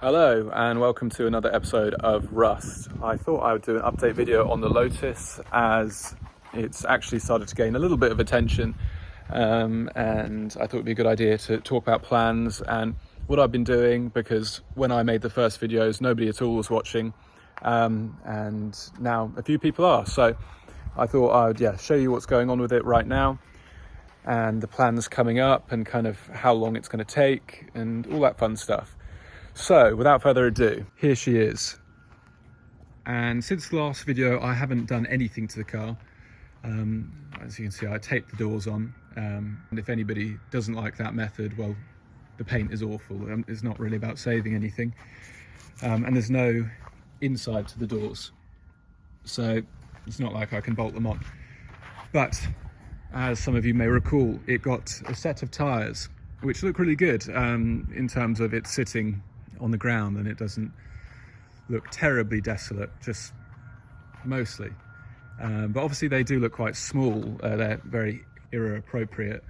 Hello and welcome to another episode of Rust. I thought I would do an update video on the Lotus as it's actually started to gain a little bit of attention, and I thought it'd be a good idea to talk about plans and what I've been doing, because when I made the first videos nobody at all was watching, and now a few people are. So I thought I would show you what's going on with it right now and the plans coming up and kind of how long it's going to take and all that fun stuff. So without further ado, here she is. And since the last video I haven't done anything to the car. As you can see, I taped the doors on, and if anybody doesn't like that method, well, the paint is awful. It's not really about saving anything, and there's no inside to the doors, so it's not like I can bolt them on. But as some of you may recall, it got a set of tyres which look really good in terms of it sitting on the ground, and it doesn't look terribly desolate, just mostly. But obviously they do look quite small. They're very era appropriate,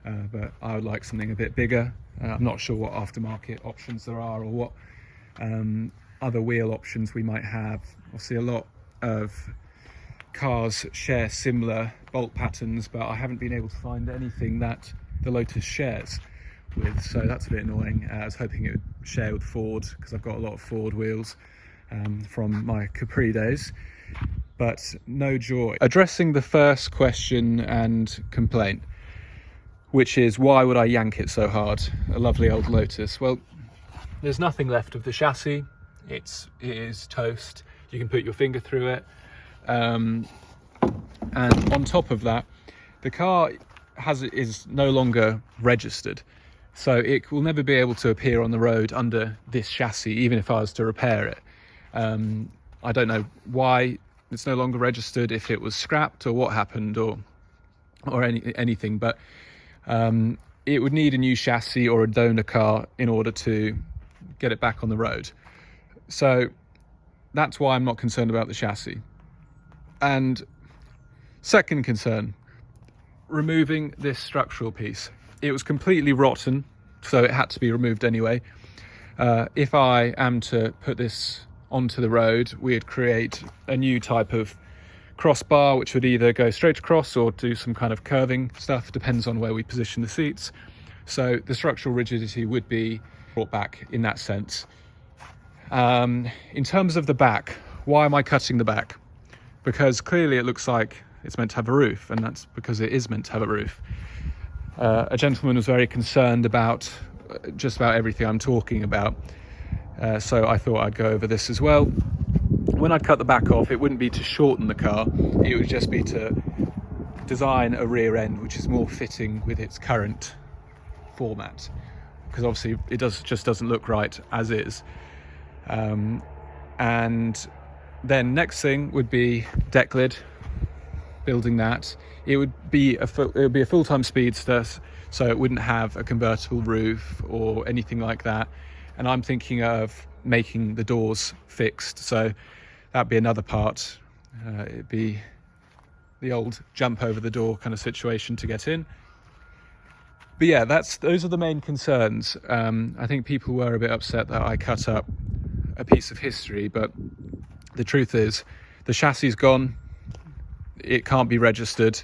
but I would like something a bit bigger. I'm not sure what aftermarket options there are or what other wheel options we might have. Obviously a lot of cars share similar bolt patterns, but I haven't been able to find anything that the Lotus shares with, so that's a bit annoying. I was hoping it would share with Ford, because I've got a lot of Ford wheels from my Capri days, but no joy. Addressing the first question and complaint, which is why would I yank it so hard, a lovely old Lotus? Well, there's nothing left of the chassis. It is toast. You can put your finger through it, and on top of that, the car is no longer registered. So it will never be able to appear on the road under this chassis, even if I was to repair it. I don't know why it's no longer registered, if it was scrapped or what happened or anything, but it would need a new chassis or a donor car in order to get it back on the road. So that's why I'm not concerned about the chassis. And second concern, removing this structural piece. It was completely rotten, so it had to be removed anyway. If I am to put this onto the road, we'd create a new type of crossbar, which would either go straight across or do some kind of curving stuff, depends on where we position the seats. So the structural rigidity would be brought back in that sense. In terms of the back, why am I cutting the back? Because clearly it looks like it's meant to have a roof, and that's because it is meant to have a roof. A gentleman was very concerned about just about everything I'm talking about, so I thought I'd go over this as well. When I'd cut the back off, it wouldn't be to shorten the car, it would just be to design a rear end which is more fitting with its current format, because obviously it just doesn't look right as is. And then next thing would be deck lid. Building that, it would be a full-time speedster, so it wouldn't have a convertible roof or anything like that. And I'm thinking of making the doors fixed, so that'd be another part. It'd be the old jump over the door kind of situation to get in. But yeah, those are the main concerns. I think people were a bit upset that I cut up a piece of history, but the truth is the chassis is gone. It can't be registered,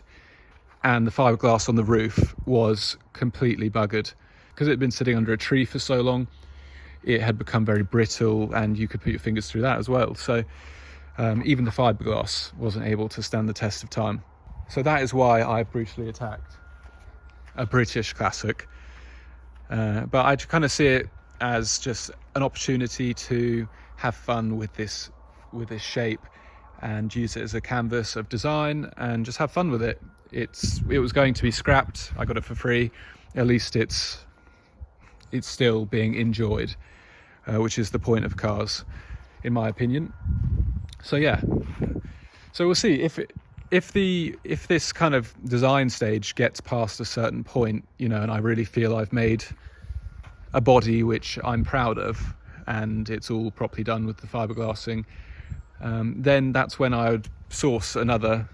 and the fiberglass on the roof was completely buggered because it had been sitting under a tree for so long. It had become very brittle, and you could put your fingers through that as well. So even the fiberglass wasn't able to stand the test of time. So that is why I brutally attacked a British classic. But I kind of see it as just an opportunity to have fun with this shape and use it as a canvas of design and just have fun with it. It was going to be scrapped. I got it for free. At least it's still being enjoyed, which is the point of cars, in my opinion. So yeah, so we'll see if this kind of design stage gets past a certain point, and I really feel I've made a body which I'm proud of, and it's all properly done with the fiberglassing. Then that's when I would source another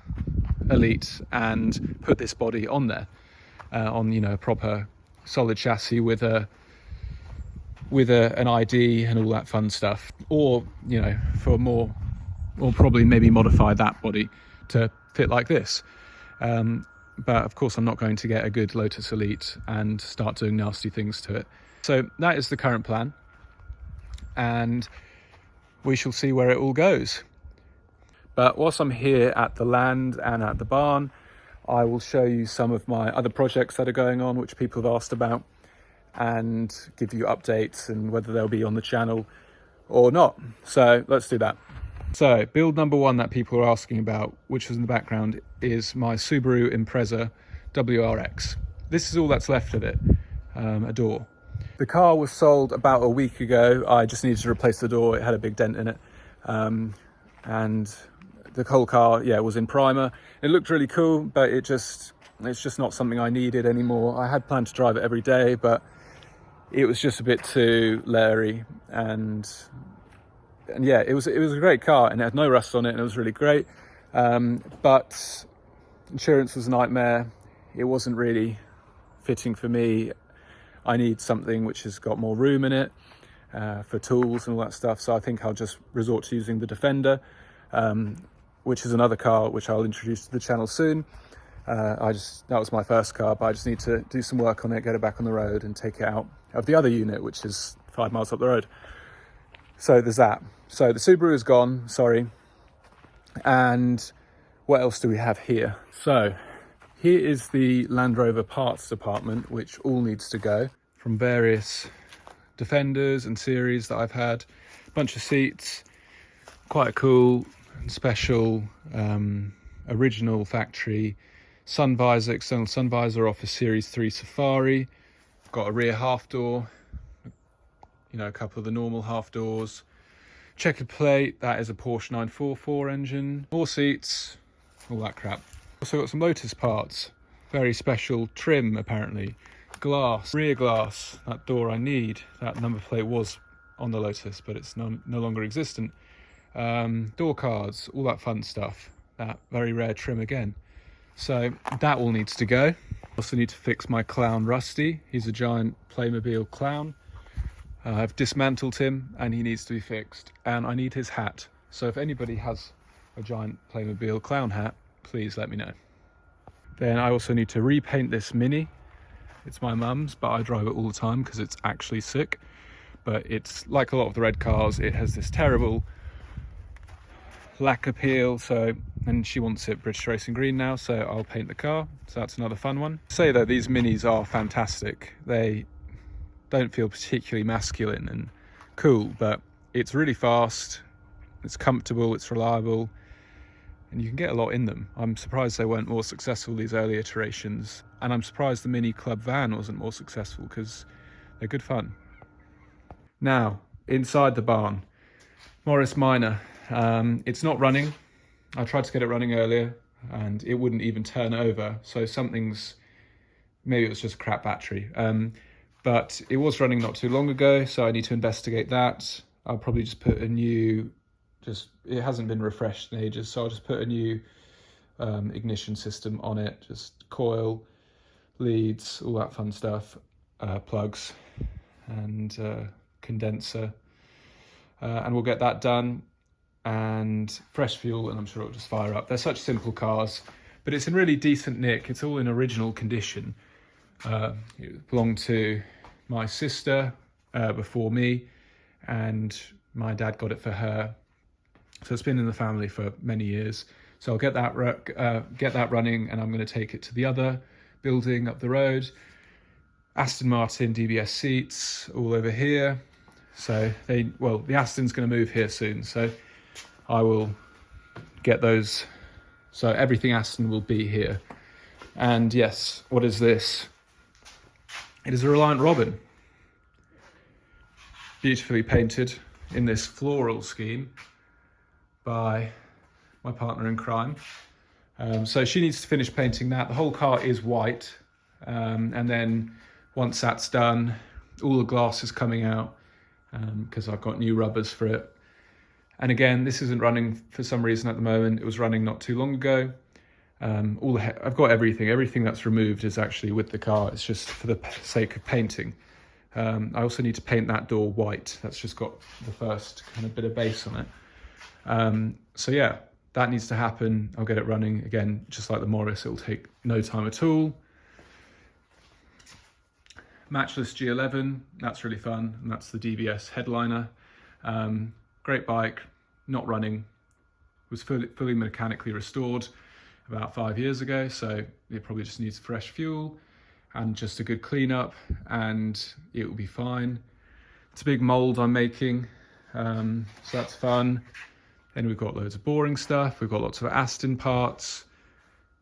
Elite and put this body on there, on a proper solid chassis with a with an ID and all that fun stuff, or you know, for more, or probably maybe modify that body to fit like this. But of course I'm not going to get a good Lotus Elite and start doing nasty things to it. So that is the current plan, and we shall see where it all goes. But whilst I'm here at the land and at the barn, I will show you some of my other projects that are going on, which people have asked about, and give you updates and whether they'll be on the channel or not. So let's do that. So build number one that people are asking about, which is in the background, is my Subaru Impreza WRX. This is all that's left of it, a door. The car was sold about a week ago. I just needed to replace the door. It had a big dent in it. And the whole car, yeah, was in primer. It looked really cool, but it's just not something I needed anymore. I had planned to drive it every day, but it was just a bit too leery, and yeah, it was a great car, and it had no rust on it, and it was really great. But insurance was a nightmare. It wasn't really fitting for me. I need something which has got more room in it for tools and all that stuff. So I think I'll just resort to using the Defender, which is another car which I'll introduce to the channel soon. That was my first car, but I just need to do some work on it, get it back on the road and take it out of the other unit, which is 5 miles up the road. So there's that. So the Subaru is gone, sorry. And what else do we have here? So here is the Land Rover parts department, which all needs to go, from various Defenders and series that I've had. A bunch of seats, quite a cool and special original factory sun visor, external sun visor off a Series 3 Safari. Got a rear half door, you know, a couple of the normal half doors. Checkered plate, that is a Porsche 944 engine. More seats, all that crap. Also got some Lotus parts, very special trim apparently. Glass, rear glass, that door I need. That number plate was on the Lotus, but it's no longer existent. Door cards, all that fun stuff. That very rare trim again. So that all needs to go. Also need to fix my clown Rusty. He's a giant Playmobil clown. I've dismantled him and he needs to be fixed. And I need his hat. So if anybody has a giant Playmobil clown hat, please let me know. Then I also need to repaint this Mini. It's my mum's, but I drive it all the time because it's actually sick. But it's like a lot of the red cars, it has this terrible lack appeal, and she wants it British Racing Green now, so I'll paint the car. So that's another fun one. Say though, these Minis are fantastic. They don't feel particularly masculine and cool, but it's really fast, it's comfortable, it's reliable, and you can get a lot in them. I'm surprised they weren't more successful, these early iterations, and I'm surprised the Mini Club van wasn't more successful because they're good fun. Now, inside the barn, Morris Minor. It's not running. I tried to get it running earlier and it wouldn't even turn over. So maybe it was just a crap battery. But it was running not too long ago, so I need to investigate that. I'll probably just put a new, it hasn't been refreshed in ages, so I'll just put a new ignition system on it, just coil, leads, all that fun stuff, plugs and condenser. And we'll get that done. And fresh fuel, and I'm sure it'll just fire up. They're such simple cars, but it's in really decent nick. It's all in original condition. It belonged to my sister before me, and my dad got it for her. So it's been in the family for many years. So I'll get that running, and I'm going to take it to the other building up the road. Aston Martin DBS seats all over here. So the Aston's going to move here soon. So I will get those. So everything Aston will be here. And yes, what is this? It is a Reliant Robin. Beautifully painted in this floral scheme by my partner in crime. So she needs to finish painting that. The whole car is white. And then once that's done, all the glass is coming out because I've got new rubbers for it. And again, this isn't running for some reason at the moment. It was running not too long ago. I've got everything. Everything that's removed is actually with the car. It's just for the sake of painting. I also need to paint that door white. That's just got the first kind of bit of base on it. So yeah, that needs to happen. I'll get it running again, just like the Morris. It'll take no time at all. Matchless G11, that's really fun, and that's the DBS headliner. Great bike, not running, was fully mechanically restored about 5 years ago, so it probably just needs fresh fuel and just a good cleanup, and it will be fine. It's a big mold I'm making, so that's fun. Then we've got loads of boring stuff. We've got lots of Aston parts,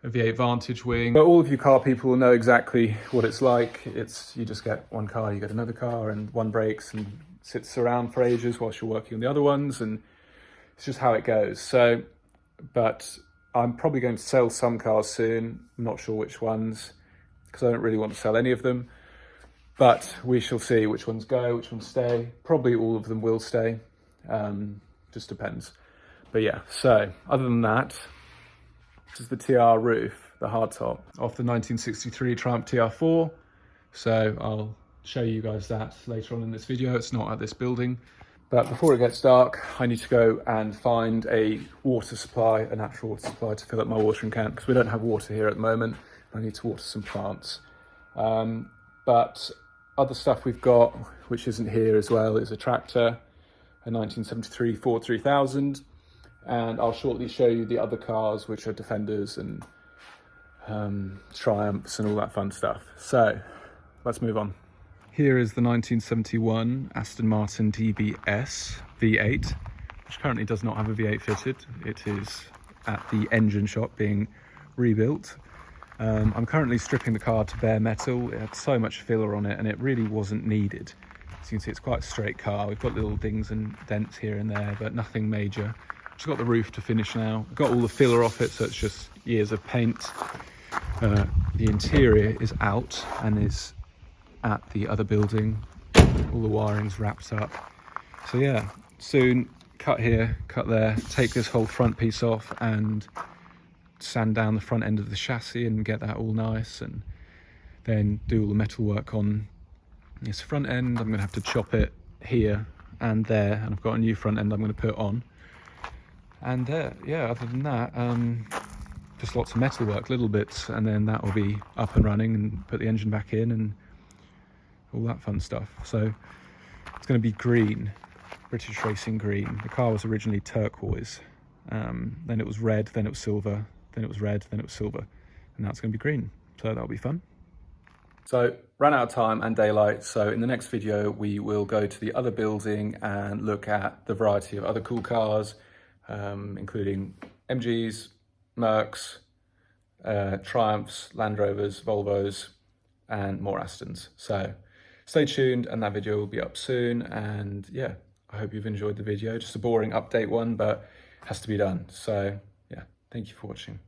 a V8 Vantage wing. But all of you car people will know exactly what it's like. You just get one car, you get another car, and one breaks and sits around for ages whilst you're working on the other ones, and it's just how it goes. So, but I'm probably going to sell some cars soon. I'm not sure which ones, because I don't really want to sell any of them. But we shall see which ones go, which ones stay. Probably all of them will stay. Just depends. But yeah, so other than that, this is the TR roof, the hardtop, off the 1963 Triumph TR4. So I'll show you guys that later on in this video. It's not at this building. But before it gets dark, I need to go and find a water supply, a natural water supply, to fill up my watering can, because we don't have water here at the moment. I need to water some plants. But other stuff we've got, which isn't here as well, is a tractor, a 1973 Ford 3000. And I'll shortly show you the other cars, which are Defenders and Triumphs and all that fun stuff. So let's move on. Here is the 1971 Aston Martin DBS V8, which currently does not have a V8 fitted. It is at the engine shop being rebuilt. I'm currently stripping the car to bare metal. It had so much filler on it, and it really wasn't needed. As you can see, it's quite a straight car. We've got little dings and dents here and there, but nothing major. Just got the roof to finish now. Got all the filler off it, so it's just years of paint. The interior is out and is at the other building. All the wiring's wrapped up. So yeah, soon cut here, cut there, take this whole front piece off and sand down the front end of the chassis and get that all nice, and then do all the metal work on this front end. I'm gonna have to chop it here and there, and I've got a new front end I'm gonna put on. And yeah, other than that, just lots of metal work, little bits, and then that will be up and running and put the engine back in and all that fun stuff. So it's going to be green, British Racing green. The car was originally turquoise, then it was red, then it was silver, then it was red, then it was silver, and now it's going to be green. So that'll be fun. So ran out of time and daylight, so in the next video we will go to the other building and look at the variety of other cool cars, including MGs, Mercs, Triumphs, Land Rovers, Volvos, and more Astons. So stay tuned, and that video will be up soon. And yeah, I hope you've enjoyed the video. Just a boring update one, but it has to be done. So yeah, thank you for watching.